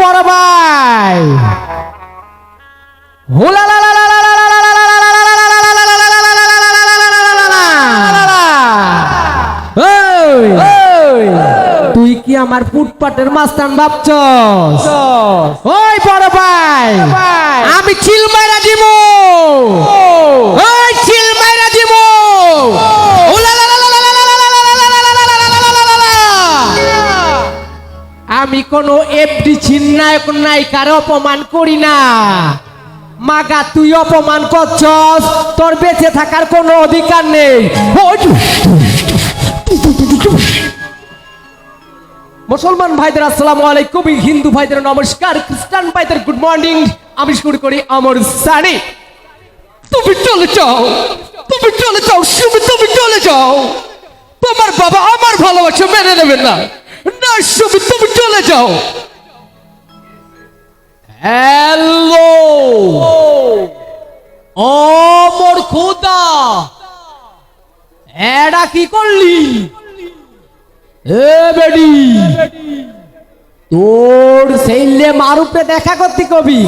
বড় ভাই তুই কি আমার ফুটপাতের মাস্তান ভাবছস? ওই বড় ভাই আমি চিল মাইরা দিব, ওই চিল মাইরা দিব। আমি কোনো এফডি চিন্নায়ক নায়িকার অপমান করি না। মাগা তুই অপমান করছস, তোর বেঁচে থাকার কোনো অধিকার নেই। মুসলমান ভাইদের আসসালামু আলাইকুম, হিন্দু ভাইদের নমস্কার, খ্রিস্টান ভাইদের গুড মর্নিং। আমি শুরু করি আমার সানি। তুমি চলে যাও, তুমি চলে যাও, সুমি তুমি চলে যাও। তোমার বাবা আমার ভালোবাসা মেনে নেবে না, না সুমি তুমি চলে যাও। হ্যালো ও মোর খোদা, এডা কি করলি? এ বেডি তোর সেইলে মারুপে দেখা করতে কবি।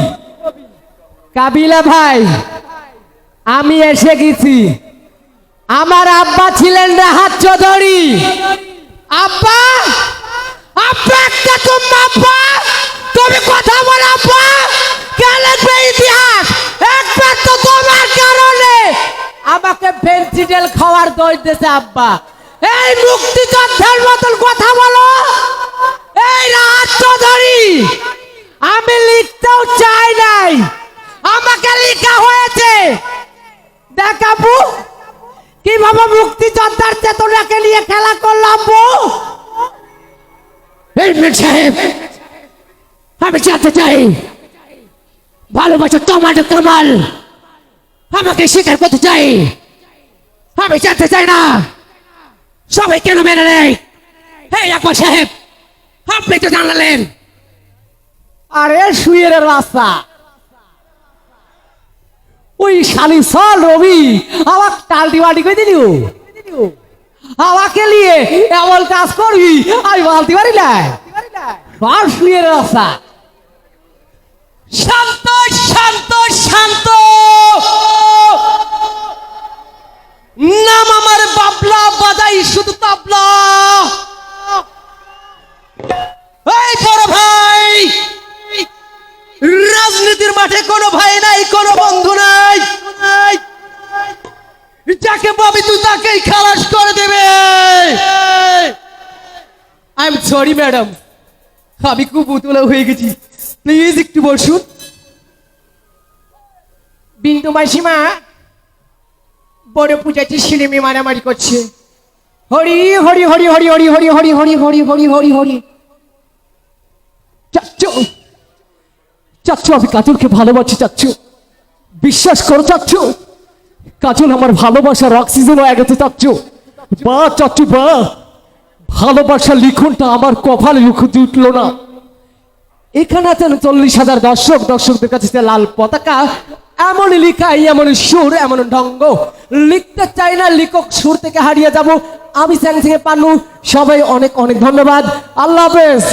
কাবিলা ভাই আমি এসে গেছি। আমার আব্বা ছিলেন রাহাত চৌধুরী। আব্বা আব্বা একটা তুমি আব্বা, তুমি কথা বলো আব্বা। কে লিখবে ইতিহাস? একবার তো তোমার কারণে আমাকে ভেন্সিডেল খাওয়ার দোষ দিয়েছে আব্বা। এই মুক্তিযোদ্ধার মতন কথা বলো। এই রাহাত চৌধুরী আমি লিখতেও চাই নাই, আমাকে লেখা হয়েছে। দেখাবো কিভাবে মুক্তিযোদ্ধার চেতনাকে নিয়ে খেলা করলাম। এই মির সাহেব আমি জানতে চাই ভালোবাসা তোমার কামাল আমাকে স্বীকার করতে চাই। আমি জানতে চাই না সবাই কেন মেনে নেয়। এই আকবর সাহেব আপনি তো জানালেন। আরে শুয়ের রাস্তা ওই শালি সল রবি আমার টালটি বাটি করে দিলি। আমাকে নিয়ে এমন কাজ করবি আমি বলতে পারি না। আর শুয়ের রাস্তা। শান্ত শান্ত শান্ত, নাম আমার বাবলা, বাজাই শুধু তাবলা। এই বড় ভাই রাজনীতির মাঠে কোনো ভাই নাই, কোনো বন্ধু নাই। যাকে পাবি তুই তাকেই খালাস করে দেবে। আই এম সরি ম্যাডাম, আমি খুব উতলা হয়ে গেছি, প্লিজ একটু বসুন। বিন্দু মাসিমা বড় পূজাতে সিনেমে মারামারি করছে। হরি হরি হরি হরি হরি হরি হরি হরি হরি হরি হরি হরি। চাচ্চু চাচ্চু আমি কাজলকে ভালোবাসি চাচ্চু, বিশ্বাস করো চাচ্চু। কাজল আমার ভালোবাসার অক্সিজেন হয়ে গেছে চাচ্চু। বা চাচ্চু বা, ভালোবাসার লিখনটা আমার কপালে লিখতে উঠলো না। এখানে আছেন 40,000 দর্শক, দর্শকদের কাছে লাল পতাকা। এমন লিখাই, এমন সুর, এমন ঢঙ্গ লিখতে চাই না, লিখক সুর থেকে হারিয়ে যাব। আমি স্যাং থেকে পানু। সবাই অনেক অনেক ধন্যবাদ। আল্লাহ হাফেজ।